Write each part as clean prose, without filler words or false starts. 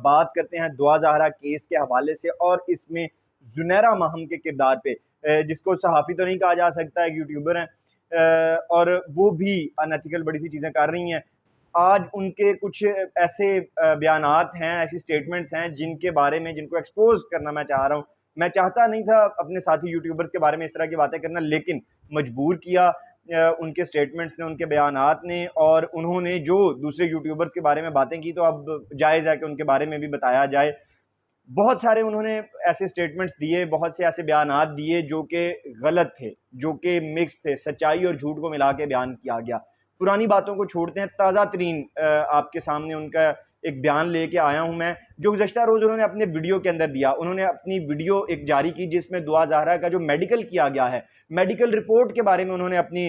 बात करते हैं दुआ ज़हरा केस के हवाले से और इसमें ज़ुनैरा माहम के किरदार पे, जिसको सहाफ़ी तो नहीं कहा जा सकता, एक यूट्यूबर हैं और वो भी अनएथिकल बड़ी सी चीज़ें कर रही हैं। आज उनके कुछ ऐसे बयानात हैं, ऐसी स्टेटमेंट्स हैं जिनके बारे में जिनको एक्सपोज़ करना मैं चाह रहा हूँ। मैं चाहता नहीं था अपने साथी यूट्यूबर्स के बारे में इस तरह की बातें करना, लेकिन मजबूर किया उनके स्टेटमेंट्स ने, उनके बयानात ने, और उन्होंने जो दूसरे यूट्यूबर्स के बारे में बातें की, तो अब जायज़ है कि उनके बारे में भी बताया जाए। बहुत सारे उन्होंने ऐसे स्टेटमेंट्स दिए, बहुत से ऐसे बयानात दिए जो कि गलत थे, जो कि मिक्स थे, सच्चाई और झूठ को मिला के बयान किया गया। पुरानी बातों को छोड़ते हैं, ताज़ा तरीन आपके सामने उनका एक बयान लेके आया हूँ मैं, जो गुज़श्ता रोज़ उन्होंने अपने वीडियो के अंदर दिया। उन्होंने अपनी वीडियो एक जारी की जिसमें दुआ ज़हरा का जो मेडिकल किया गया है, मेडिकल रिपोर्ट के बारे में उन्होंने अपनी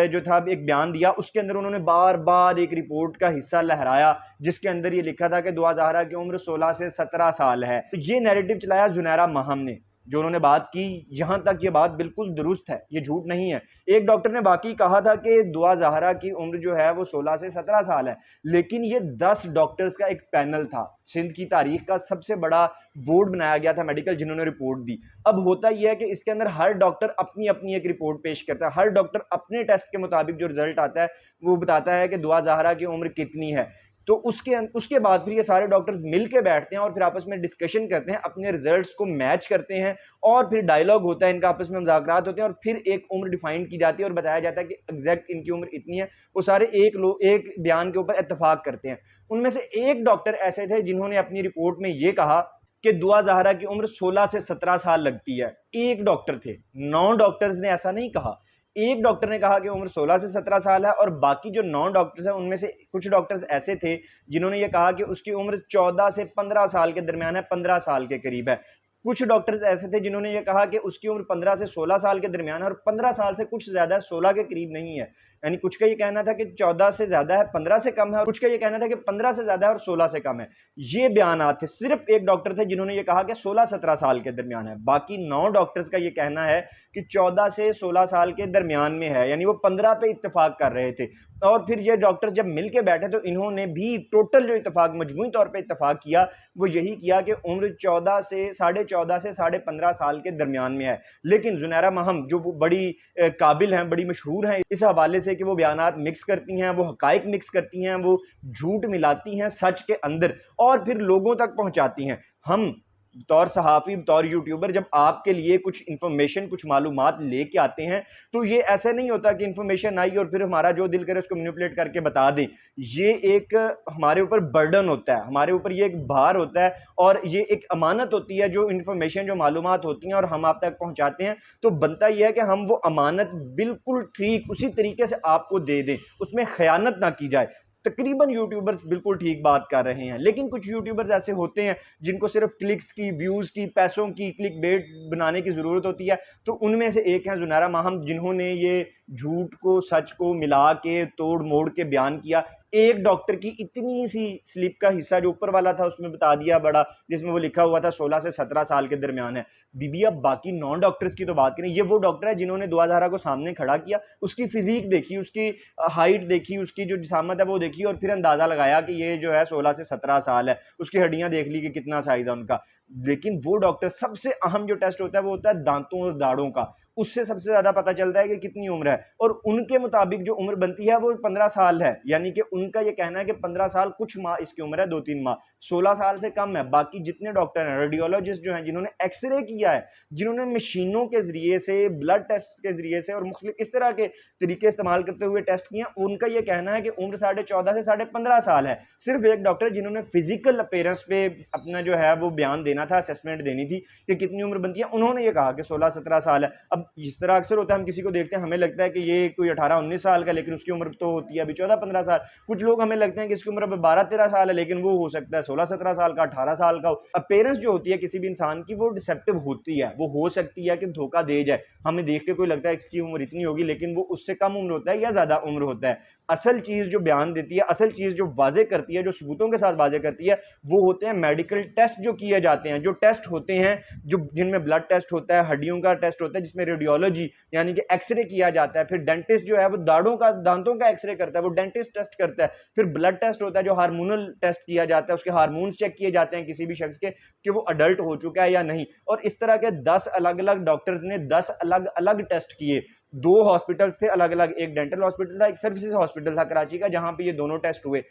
जो था एक बयान दिया। उसके अंदर उन्होंने बार बार एक रिपोर्ट का हिस्सा लहराया जिसके अंदर ये लिखा था कि दुआ ज़हरा की उम्र 16 से 17 साल है। तो ये नैरेटिव चलाया ज़ुनैरा माहम ने, जो उन्होंने बात की, यहाँ तक ये बात बिल्कुल दुरुस्त है, ये झूठ नहीं है। एक डॉक्टर ने वाकई कहा था कि दुआ ज़हरा की उम्र जो है वो 16 से 17 साल है, लेकिन ये 10 डॉक्टर्स का एक पैनल था, सिंध की तारीख का सबसे बड़ा बोर्ड बनाया गया था मेडिकल, जिन्होंने रिपोर्ट दी। अब होता यह है कि इसके अंदर हर डॉक्टर अपनी अपनी एक रिपोर्ट पेश करता है, हर डॉक्टर अपने टेस्ट के मुताबिक जो रिजल्ट आता है वो बताता है कि दुआ ज़हरा की उम्र कितनी है। तो उसके बाद फिर ये सारे डॉक्टर्स मिल के बैठते हैं और फिर आपस में डिस्कशन करते हैं, अपने रिजल्ट्स को मैच करते हैं, और फिर डायलॉग होता है, इनका आपस में मुज़ाकरात होते हैं, और फिर एक उम्र डिफाइन की जाती है और बताया जाता है कि एग्जैक्ट इनकी उम्र इतनी है। वो सारे एक बयान के ऊपर इत्तेफाक करते हैं। उनमें से एक डॉक्टर ऐसे थे जिन्होंने अपनी रिपोर्ट में ये कहा कि दुआ ज़हरा की उम्र 16 से 17 साल लगती है। एक डॉक्टर थे, 9 डॉक्टर्स ने ऐसा नहीं कहा। एक डॉक्टर ने कहा कि उम्र 16 से 17 साल है, और बाकी जो 9 डॉक्टर्स हैं उनमें से कुछ डॉक्टर्स ऐसे थे जिन्होंने ये कहा कि उसकी उम्र 14 से 15 साल के दरमियान है, 15 साल के करीब है। कुछ डॉक्टर्स ऐसे थे जिन्होंने ये कहा कि उसकी उम्र 15 से 16 साल के दरमियान है और 15 साल से कुछ ज़्यादा है, 16 के करीब नहीं है। यानी कुछ का ये कहना था कि 14 से ज़्यादा है, 15 से कम है, और कुछ का ये कहना था कि 15 से ज़्यादा है और 16 से कम है। ये बयानात थे। सिर्फ एक डॉक्टर थे जिन्होंने ये कहा कि 16-17 साल के दरमियान है। बाकी 9 डॉक्टर्स का ये कहना है कि 14 से 16 साल के दरमियान में है, यानी वो 15 पे इत्तेफाक कर रहे थे। और फिर ये डॉक्टर्स जब मिल के बैठे तो इन्होंने भी टोटल जो इत्तेफाक मजमूई तौर पे इत्तेफाक किया वो यही किया कि उम्र 14 से 15.5 साल के दरमियान में है। लेकिन ज़ुनैरा माहम जो बड़ी काबिल हैं, बड़ी मशहूर हैं इस हवाले से कि वो बयानात मिक्स करती हैं, वो हकाइक मिक्स करती हैं, वो झूठ मिलाती हैं सच के अंदर और फिर लोगों तक पहुंचाती हैं। हम बतौर सहाफ़ी, बतौर यूट्यूबर जब आपके लिए कुछ इन्फॉर्मेशन, कुछ मालूमात लेके आते हैं तो ये ऐसा नहीं होता कि इन्फॉर्मेशन आई और फिर हमारा जो दिल करे उसको मैनिपुलेट करके बता दें। ये एक हमारे ऊपर बर्डन होता है, हमारे ऊपर ये एक भार होता है और ये एक अमानत होती है। जो इन्फॉर्मेशन, जो मालूमात होती हैं और हम आप तक पहुँचाते हैं तो बनता यह है कि हम वो अमानत बिल्कुल ठीक उसी तरीके से आपको दे दें, उसमें ख़यानत ना की जाए। तकरीबन यूट्यूबर्स बिल्कुल ठीक बात कर रहे हैं, लेकिन कुछ यूट्यूबर्स ऐसे होते हैं जिनको सिर्फ क्लिक्स की, व्यूज़ की, पैसों की, क्लिक बेट बनाने की ज़रूरत होती है। तो उनमें से एक हैं ज़ुनैरा माहम, जिन्होंने ये झूठ को सच को मिला के तोड़ मोड़ के बयान किया। एक डॉक्टर की इतनी सी स्लिप का हिस्सा जो ऊपर वाला था उसमें बता दिया बड़ा, जिसमें वो लिखा हुआ था 16 से 17 साल के दरमियान है। बीबी अब बाकी 9 डॉक्टर्स की तो बात करें, ये वो डॉक्टर है जिन्होंने दुआ ज़हरा को सामने खड़ा किया, उसकी फिजिक देखी, उसकी हाइट देखी, उसकी जो जिसामत है वो देखी और फिर अंदाज़ा लगाया कि ये जो है 16 से 17 साल है। उसकी हड्डियाँ देख ली कि कितना साइज़ है उनका। लेकिन वो डॉक्टर, सबसे अहम जो टेस्ट होता है वो होता है दांतों और दाढ़ों का, उससे सबसे ज़्यादा पता चलता है कि कितनी उम्र है। और उनके मुताबिक जो उम्र बनती है वो 15 साल है, यानी कि उनका ये कहना है कि 15 साल कुछ माह इसकी उम्र है, 2-3 माह, 16 साल से कम है। बाकी जितने डॉक्टर हैं, रेडियोलॉजिस्ट जो हैं, जिन्होंने एक्सरे किया है, जिन्होंने मशीनों के ज़रिए से, ब्लड टेस्ट के ज़रिए से और मुख्तलिफ इस तरह के तरीके इस्तेमाल करते हुए टेस्ट किए, उनका ये कहना है कि उम्र 14.5 से 15.5 साल है। सिर्फ एक डॉक्टर जिन्होंने फिजिकल अपीयरेंस पे अपना जो है वो बयान देना था, असेसमेंट देनी थी कि कितनी उम्र बनती है, उन्होंने ये कहा कि 16-17 साल है। अब इस तरह अक्सर होता है, हम किसी को देखते हैं, हमें लगता है कि ये कोई 18-19 साल का, लेकिन उसकी उम्र तो होती है अभी 14-15 साल। कुछ लोग हमें लगते हैं कि इसकी उम्र अभी 12-13 साल है, लेकिन वो हो सकता है 16-17 साल का, 18 साल का हो। अपीयरेंस जो होती है किसी भी इंसान की वो डिसेप्टिव होती है, वो हो सकती है कि धोखा दे जाए। हमें देख के कोई लगता है इसकी उम्र इतनी होगी, लेकिन वो उससे कम उम्र होता है या ज़्यादा उम्र होता है। असल चीज़ जो बयान देती है, असल चीज़ जो वाज़े करती है, जो सबूतों के साथ वाज़े करती है, वो होते हैं मेडिकल टेस्ट जो किए जाते हैं, जो टेस्ट होते हैं, जो जिनमें ब्लड टेस्ट होता है, हड्डियों का टेस्ट होता है, जिसमें रेडियोलॉजी यानी कि एक्सरे किया जाता है, फिर डेंटिस्ट जो है वो दांतों का एक्सरे करता है, वो डेंटिस्ट टेस्ट करता है, फिर ब्लड टेस्ट होता है जो हार्मोनल टेस्ट किया जाता है, उसके हार्मोन चेक किए जाते हैं किसी भी शख्स के कि वो अडल्ट हो चुका है या नहीं। और इस तरह के 10 अलग अलग डॉक्टर्स ने 10 अलग अलग टेस्ट किए। 2 हॉस्पिटल्स थे अलग अलग, एक डेंटल हॉस्पिटल था, एक सर्विसेज हॉस्पिटल था कराची का, जहां पे ये दोनों टेस्ट हुए।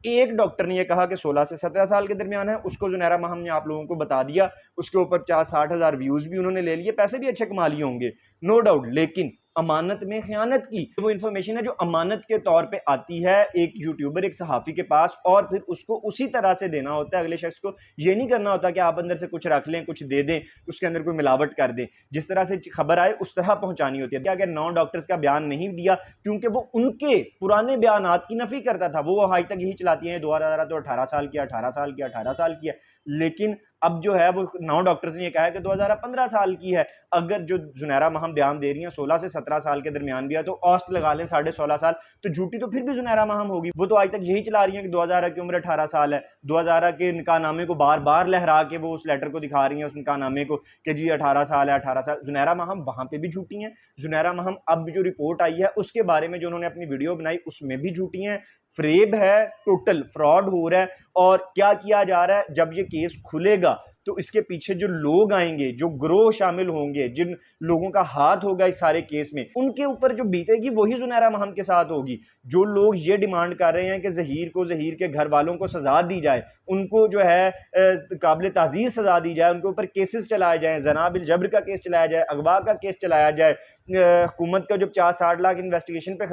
एक डॉक्टर ने ये कहा कि 16 से 17 साल के दरमियान है, उसको जुनैरा महम ने आप लोगों को बता दिया, उसके ऊपर 50-60 हज़ार व्यूज भी उन्होंने ले लिए, पैसे भी अच्छे कमा लिए होंगे, नो डाउट, लेकिन अमानत में खयानत की। वो इंफॉर्मेशन है जो अमानत के तौर पे आती है एक यूट्यूबर, एक सहाफ़ी के पास, और फिर उसको उसी तरह से देना होता है अगले शख्स को। ये नहीं करना होता कि आप अंदर से कुछ रख लें, कुछ दे दें, उसके अंदर कोई मिलावट कर दें। जिस तरह से खबर आए उस तरह पहुंचानी होती है। क्या अगर 9 डॉक्टर्स का बयान नहीं दिया क्योंकि वो उनके पुराने बयानात की नफी करता था, वो आज तक यही चलाती है 2000 तो 18 साल किया, 18 साल किया, 18 साल किया, लेकिन अब जो है वो 9 डॉक्टर्स ने ये कहा है कि 2015 साल की है। अगर जो जुनैरा महम बयान दे रही हैं 16 से 17 साल के दरमियान भी है, तो औसत लगा लें 16.5 साल, तो झूठी तो फिर भी जुनैरा महम होगी। वो तो आज तक यही चला रही है कि 2000 की उम्र 18 साल है, 2000 के निकाहनामे को बार बार लहरा के वो उस लेटर को दिखा रही है, उस निकाहनामे को, कि जी 18 साल है, 18 साल। जुनैरा महम वहां पे भी झूठी हैं। जुनैरा महम अब जो रिपोर्ट आई है उसके बारे में जो उन्होंने अपनी वीडियो बनाई उसमें भी झूठी हैं। फ्रेब है, टोटल फ्रॉड हो रहा है। और क्या किया जा रहा है, जब ये केस खुलेगा तो इसके पीछे जो लोग आएंगे, जो ग्रोह शामिल होंगे, जिन लोगों का हाथ होगा इस सारे केस में, उनके ऊपर जो बीतेगी वही जुनैरा महम के साथ होगी। जो लोग ये डिमांड कर रहे हैं कि ज़हीर के घर वालों को सजा दी जाए, उनको जो है काबिल ताज़ीर सजा दी जाए, उनके ऊपर केसेस चलाए जाएं, जना बिल जबर का केस चलाया जाए, अगवा का केस चलाया जाए, हुकूमत का जो 50-60 लाख इन्वेस्टिगेशन पे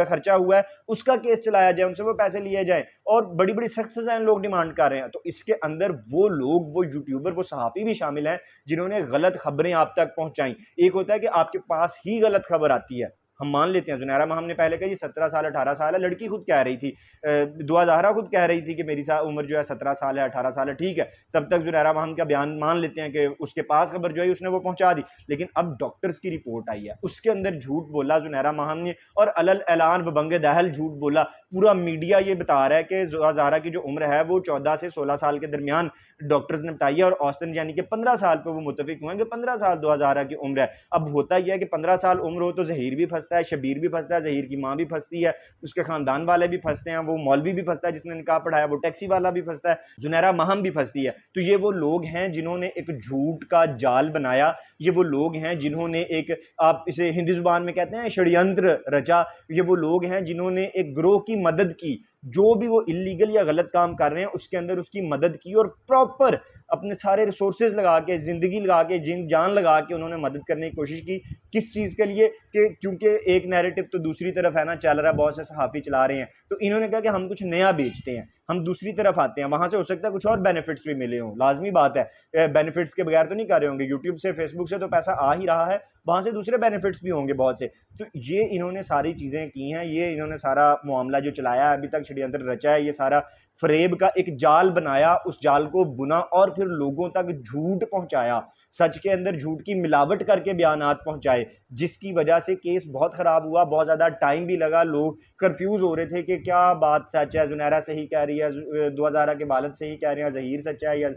खर्चा हुआ है उसका केस चलाया जाए, उनसे वो पैसे लिए जाए, और बड़ी बड़ी सख्त सजाएं लोग डिमांड कर रहे हैं। तो इसके अंदर वो लोग, वो यूट्यूबर, वो सहाफ़ी भी शामिल हैं जिन्होंने गलत खबरें आप तक पहुंचाई। एक होता है कि आपके पास ही गलत खबर आती है, हम मान लेते हैं जुनैरा महम ने पहले कहा जी 17 साल 18 साल है, लड़की खुद कह रही थी, दुआ ज़हरा खुद कह रही थी कि मेरी उम्र जो है 17 साल है, 18 साल है, ठीक है, तब तक जुनैरा महम का बयान मान लेते हैं कि उसके पास खबर जो है उसने वो पहुंचा दी। लेकिन अब डॉक्टर्स की रिपोर्ट आई है, उसके अंदर झूठ बोला जुनैरा महम ने, और अलल ऐलान बबंगे दहल झूठ बोला। पूरा मीडिया ये बता रहा है कि दुआ ज़हरा की जो उम्र है वो 14 से 16 साल के दरमियान डॉक्टर्स ने बताई है, और औसतन यानी कि 15 साल पे वो मुत्तफिक हुए कि 15 साल दुआ ज़हरा की उम्र है। अब होता यह है कि 15 साल उम्र हो तो ज़हीर भी फंसता है, शबीर भी फंसता है, ज़हीर की माँ भी फंसती है, उसके खानदान वाले भी फंसते हैं, वो मौलवी भी फंसता है जिसने निकाह पढ़ाया, वो टैक्सी वाला भी फंसता है, जुनैरा महम भी फंसती है। तो ये वो लोग हैं जिन्होंने एक झूठ का जाल बनाया, ये वो लोग हैं जिन्होंने एक, आप इसे हिंदी जुबान में कहते हैं षड्यंत्र रचा, ये वो लोग हैं जिन्होंने एक ग्रोह की मदद की, जो भी वो इलीगल या गलत काम कर रहे हैं उसके अंदर उसकी मदद की, और प्रॉपर अपने सारे रिसोर्सेज लगा के, जिंदगी लगा के, जान लगा के उन्होंने मदद करने की कोशिश की। किस चीज़ के लिए? कि क्योंकि एक नैरेटिव तो दूसरी तरफ है ना चल रहा है, बहुत से सहाफ़ी चला रहे हैं, तो इन्होंने कहा कि हम कुछ नया बेचते हैं, हम दूसरी तरफ आते हैं, वहां से हो सकता है कुछ और बेनिफिट्स भी मिले हों, लाजमी बात है, बेनिफिट्स के बगैर तो नहीं कर रहे होंगे, यूट्यूब से, फेसबुक से तो पैसा आ ही रहा है, वहां से दूसरे बेनिफिट्स भी होंगे बहुत से। तो ये इन्होंने सारी चीज़ें की हैं, ये इन्होंने सारा मामला जो चलाया है अभी तक, षड्यंत्र रचा है, ये सारा फ्रेब का एक जाल बनाया, उस जाल को बुना और फिर लोगों तक झूठ पहुंचाया, सच के अंदर झूठ की मिलावट करके बयानात पहुंचाए, जिसकी वजह से केस बहुत ख़राब हुआ, बहुत ज़्यादा टाइम भी लगा, लोग कंफ्यूज हो रहे थे कि क्या बात सच है, जुनैरा सही कह रही है, दुआ ज़हरा के वालिद सही कह रहे हैं, ज़हीर सच्चा है या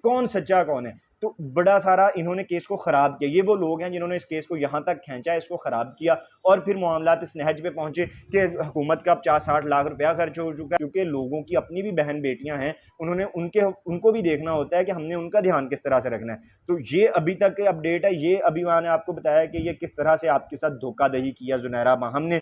कौन सच्चा कौन है। तो बड़ा सारा इन्होंने केस को ख़राब किया। ये वो लोग हैं जिन्होंने इस केस को यहाँ तक खींचा, इसको ख़राब किया, और फिर मामलात इस नहज पे पहुँचे कि हुकूमत का 50-60 लाख रुपया खर्च हो चुका है, क्योंकि लोगों की अपनी भी बहन बेटियाँ हैं, उन्होंने उनको भी देखना होता है कि हमने उनका ध्यान किस तरह से रखना है। तो ये अभी तक के अपडेट है, ये अभी मैंने आपको बताया कि ये किस तरह से आपके साथ धोखाधड़ी किया जुनैरा महम ने।